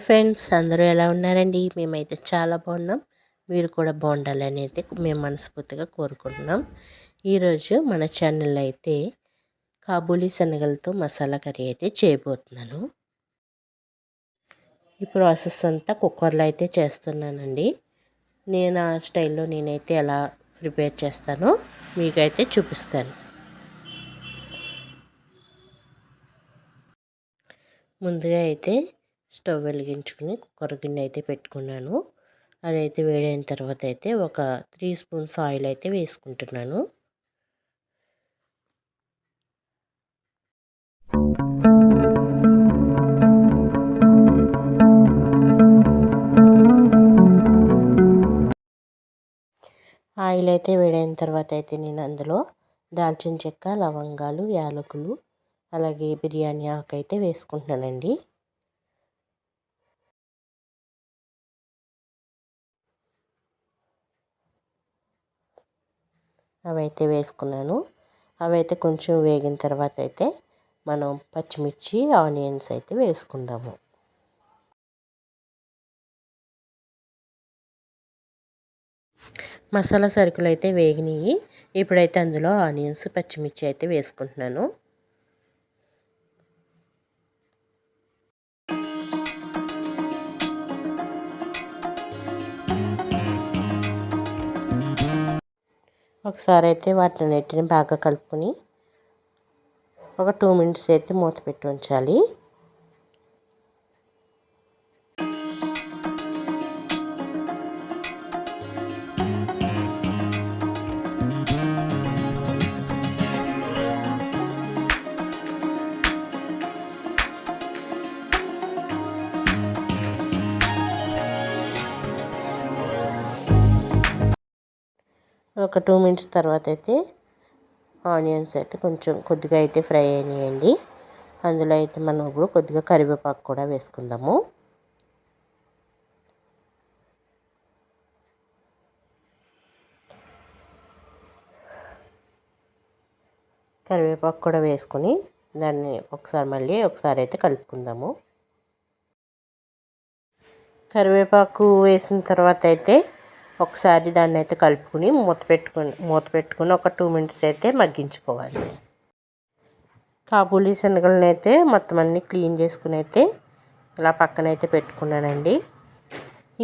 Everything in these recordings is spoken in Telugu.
హాయ్ ఫ్రెండ్స్, అందరూ ఎలా ఉన్నారండి? మేమైతే చాలా బాగున్నాం. మీరు కూడా బాగుండాలని అయితే మేము మనస్ఫూర్తిగా కోరుకుంటున్నాం. ఈరోజు మన ఛానల్లో అయితే కాబూలీ శనగలతో మసాలా కర్రీ అయితే చేయబోతున్నాను. ఈ ప్రాసెస్ అంతా కుక్కర్లో అయితే చేస్తున్నానండి. నేను ఆ స్టైల్లో నేనైతే ఎలా ప్రిపేర్ చేస్తానో మీకైతే చూపిస్తాను. ముందుగా అయితే స్టవ్ వెలిగించుకుని కుక్కర్ గిన్నె అయితే పెట్టుకున్నాను. అదైతే వేడైన తర్వాత అయితే ఒక 3 స్పూన్స్ ఆయిల్ అయితే వేసుకుంటున్నాను. ఆయిల్ అయితే వేడైన తర్వాత అయితే నేను అందులో దాల్చిన చెక్క, లవంగాలు, యాలకులు, అలాగే బిర్యానీ ఆకు అయితే వేసుకుంటున్నానండి. అవైతే వేసుకున్నాను. అవైతే కొంచెం వేగిన తర్వాత అయితే మనం పచ్చిమిర్చి, ఆనియన్స్ అయితే వేసుకుందాము. మసాలా సరుకులు అయితే వేగినాయి. ఇప్పుడైతే అందులో ఆనియన్స్, పచ్చిమిర్చి అయితే వేసుకుంటున్నాను. ఒకసారి అయితే వాటిని బాగా కలుపుకొని ఒక 2 మినిట్స్ అయితే మూత పెట్టి ఉంచాలి. ఒక 2 మినిట్స్ తర్వాత అయితే ఆనియన్స్ అయితే కొద్దిగా అయితే ఫ్రై అయినాయండి. అందులో అయితే మనం ఇప్పుడు కొద్దిగా కరివేపాకు కూడా వేసుకుందాము. కరివేపాకు కూడా వేసుకొని దాన్ని ఒకసారి అయితే కలుపుకుందాము. కరివేపాకు వేసిన తర్వాత అయితే ఒకసారి దాన్ని అయితే కలుపుకొని మూత పెట్టుకుని ఒక 2 మినిట్స్ అయితే మగ్గించుకోవాలి. కాబూలీ శనగలను అయితే మొత్తం అన్నీ క్లీన్ చేసుకుని అయితే ఇలా పక్కన అయితే పెట్టుకున్నానండి.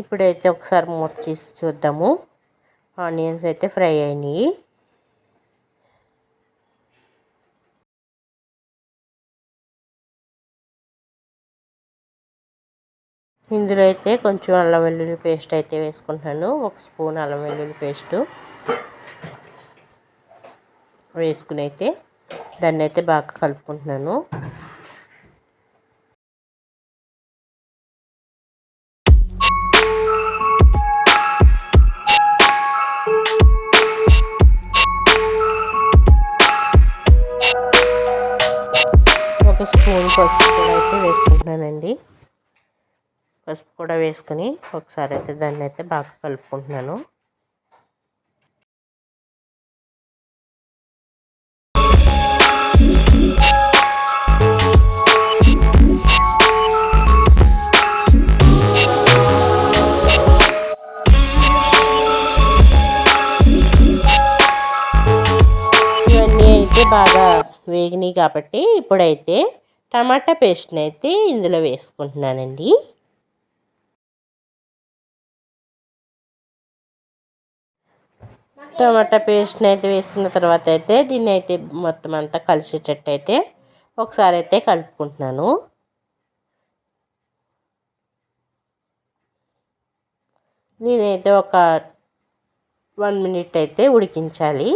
ఇప్పుడైతే ఒకసారి మూత తీసి చూద్దాము. ఆనియన్స్ అయితే ఫ్రై అయినాయి. ఇందులో అయితే కొంచెం అల్లం వెల్లుల్లి పేస్ట్ అయితే వేసుకుంటున్నాను. 1 స్పూన్ అల్లం వెల్లుల్లి పేస్టు వేసుకుని అయితే దాన్ని అయితే బాగా కలుపుకుంటున్నాను. ఒక స్పూన్ పసుపు కూడా అయితే వేసుకుంటున్నానండి. పసుపు కూడా వేసుకుని ఒకసారి అయితే దాన్ని అయితే బాగా కలుపుకుంటున్నాను. ఇవన్నీ అయితే బాగా వేగినాయి కాబట్టి ఇప్పుడైతే టమాటా పేస్ట్ని అయితే ఇందులో వేసుకుంటున్నానండి. టమాటా పేస్ట్ని అయితే వేసుకున్న తర్వాత అయితే దీన్ని అయితే మొత్తం అంతా కలిసేటట్టు అయితే ఒకసారి అయితే కలుపుకుంటున్నాను. దీనైతే ఒక 1 మినిట్ అయితే ఉడికించాలి.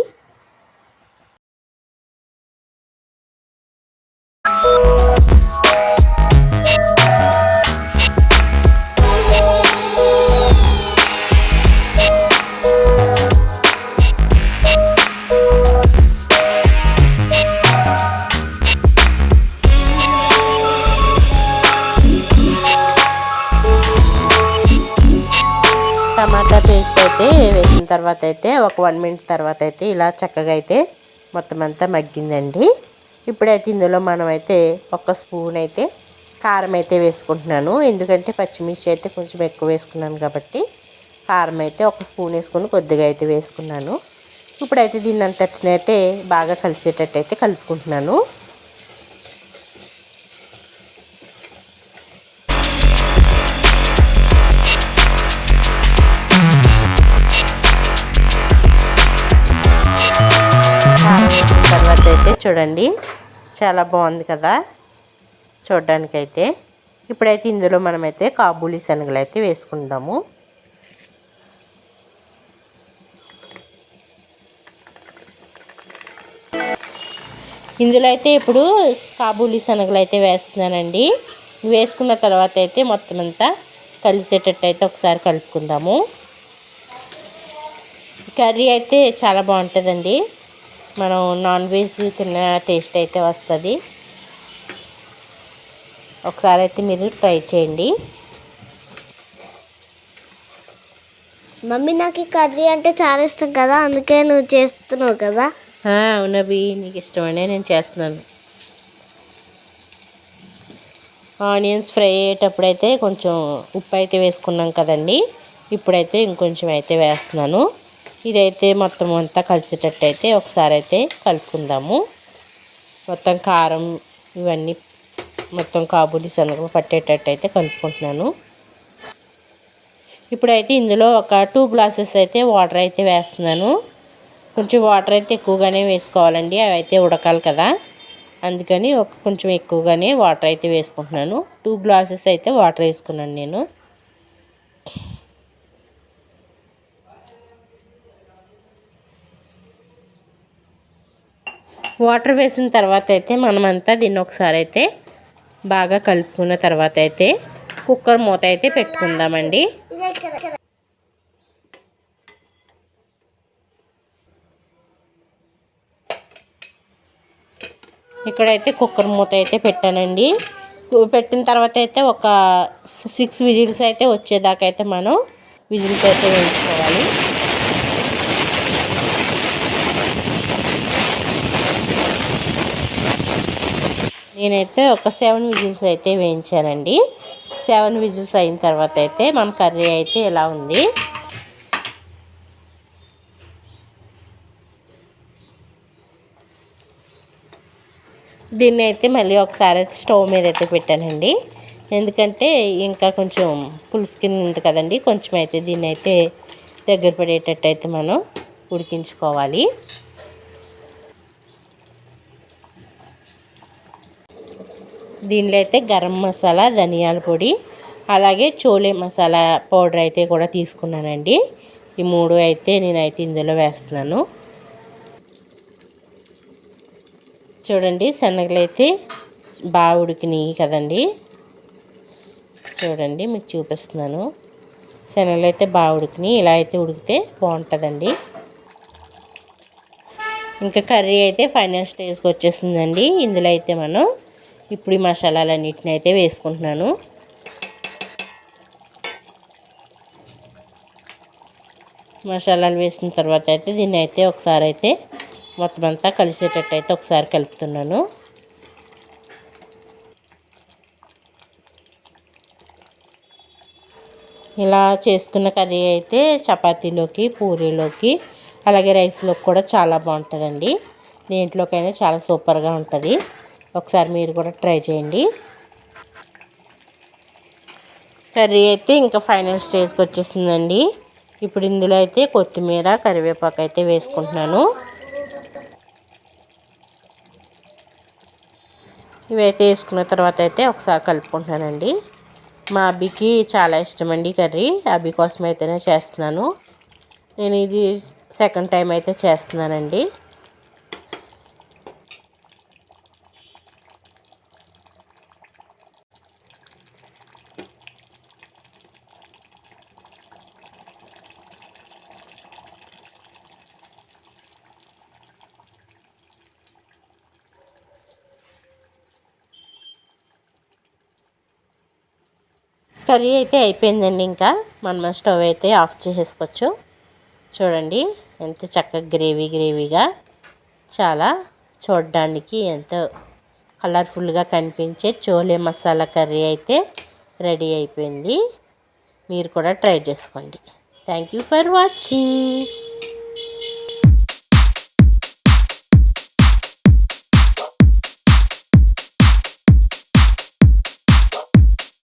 టమాటా పేస్ట్ అయితే వేసిన తర్వాత అయితే ఒక 1 మినిట్ తర్వాత అయితే ఇలా చక్కగా అయితే మొత్తం అంతా మగ్గిందండి. ఇప్పుడైతే ఇందులో మనం అయితే 1 స్పూన్ అయితే కారం అయితే వేసుకుంటున్నాను. ఎందుకంటే పచ్చిమిర్చి అయితే కొంచెం ఎక్కువ వేసుకున్నాను కాబట్టి కారం అయితే ఒక స్పూన్ వేసుకొని కొద్దిగా అయితే వేసుకున్నాను. ఇప్పుడైతే దీన్ని అంతటిని అయితే బాగా కలిసేటట్టు అయితే కలుపుకుంటున్నాను. తర్వాత అయితే చూడండి చాలా బాగుంది కదా చూడడానికైతే. ఇప్పుడైతే ఇందులో మనమైతే కాబూలీ శనగలు అయితే వేసుకుందాము. ఇందులో అయితే ఇప్పుడు కాబూలీ శనగలు అయితే వేస్తున్నానండి. వేసుకున్న తర్వాత అయితే మొత్తం అంతా కలిసేటట్టు అయితే ఒకసారి కలుపుకుందాము. కర్రీ అయితే చాలా బాగుంటుందండి. మనం నాన్ వెజ్ తిన్న టేస్ట్ అయితే వస్తుంది. ఒకసారి అయితే మీరు ట్రై చేయండి. మమ్మీ నాకు ఈ కర్రీ అంటే చాలా ఇష్టం కదా, అందుకే నువ్వు చేస్తున్నావు కదా. అవునవి నీకు ఇష్టమనే నేను చేస్తున్నాను. ఆనియన్స్ ఫ్రై అయ్యేటప్పుడు అయితే కొంచెం ఉప్పు అయితే వేసుకున్నాం కదండి. ఇప్పుడైతే ఇంకొంచెం అయితే వేస్తున్నాను. ఇదైతే మొత్తం అంతా కలిసేటట్టు అయితే ఒకసారి అయితే కలుపుకుందాము. మొత్తం కారం ఇవన్నీ మొత్తం కాబూలీ శనగలు పట్టేటట్టు అయితే కలుపుకుంటున్నాను. ఇప్పుడైతే ఇందులో ఒక 2 గ్లాసెస్ అయితే వాటర్ అయితే వేస్తున్నాను. కొంచెం వాటర్ అయితే ఎక్కువగానే వేసుకోవాలండి, అవి అయితే ఉడకాలి కదా. అందుకని కొంచెం ఎక్కువగానే వాటర్ అయితే వేసుకుంటున్నాను. 2 గ్లాసెస్ అయితే వాటర్ వేసుకున్నాను నేను. వాటర్ వేసిన తర్వాత అయితే మనమంతా దీన్ని ఒకసారి అయితే బాగా కలుపుకున్న తర్వాత అయితే కుక్కర్ మూత అయితే పెట్టుకుందామండి. ఇక్కడైతే కుక్కర్ మూత అయితే పెట్టానండి. పెట్టిన తర్వాత అయితే ఒక 6 విజిల్స్ అయితే వచ్చేదాకా అయితే మనం విజిల్స్ అయితే వేయించుకోవాలి. నేనైతే ఒక 7 విజిల్స్ అయితే వేయించానండి. 7 విజిల్స్ అయిన తర్వాత అయితే మన కర్రీ అయితే ఇలా ఉంది. దీన్ని అయితే మళ్ళీ ఒకసారి అయితే స్టవ్ మీద అయితే పెట్టానండి. ఎందుకంటే ఇంకా కొంచెం పులుసు కింద ఉంది కదండి, కొంచెం అయితే దీన్ని అయితే దగ్గర పడేటట్టు అయితే మనం ఉడికించుకోవాలి. దీనిలో అయితే గరం మసాలా, ధనియాల పొడి, అలాగే చోలే మసాలా పౌడర్ అయితే కూడా తీసుకున్నానండి. ఈ 3 అయితే నేనైతే ఇందులో వేస్తున్నాను. చూడండి శనగలు అయితే బాగా ఉడికినాయి కదండి. చూడండి మీకు చూపిస్తున్నాను. శనగలు అయితే బాగా ఉడికినాయి. ఇలా అయితే ఉడికితే బాగుంటుందండి. ఇంకా కర్రీ అయితే ఫైనల్ స్టేజ్కి వచ్చేసిందండి. ఇందులో అయితే మనం ఇప్పుడు ఈ మసాలాలన్నిటిని అయితే వేసుకుంటున్నాను. మసాలాలు వేసిన తర్వాత అయితే దీన్ని అయితే ఒకసారి అయితే మొత్తం అంతా కలిసేటట్టు అయితే ఒకసారి కలుపుతున్నాను. ఇలా చేసుకున్న కర్రీ అయితే చపాతీలోకి, పూరీలోకి, అలాగే రైస్లోకి కూడా చాలా బాగుంటుందండి. దేంట్లోకైనా చాలా సూపర్గా ఉంటుంది. ఒకసారి మీరు కూడా ట్రై చేయండి. కర్రీ అయితే ఇంకా ఫైనల్ స్టేజ్కి వచ్చేసిందండి. ఇప్పుడు ఇందులో అయితే కొత్తిమీర, కరివేపాకు అయితే వేసుకుంటున్నాను. ఇవైతే వేసుకున్న తర్వాత అయితే ఒకసారి కలుపుకుంటున్నానండి. మా అబ్బికి చాలా ఇష్టమండి కర్రీ. అబ్బి కోసం అయితేనే చేస్తున్నాను. నేను ఇది సెకండ్ టైం అయితే చేస్తున్నానండి. కర్రీ అయితే అయిపోయిందండి. ఇంకా మనం స్టవ్ అయితే ఆఫ్ చేసేసుకోవచ్చు. చూడండి ఎంత చక్కగా గ్రేవీగా చాలా చూడడానికి ఎంతో కలర్ఫుల్గా కనిపించే చోలే మసాలా కర్రీ అయితే రెడీ అయిపోయింది. మీరు కూడా ట్రై చేసుకోండి. Thank you for watching.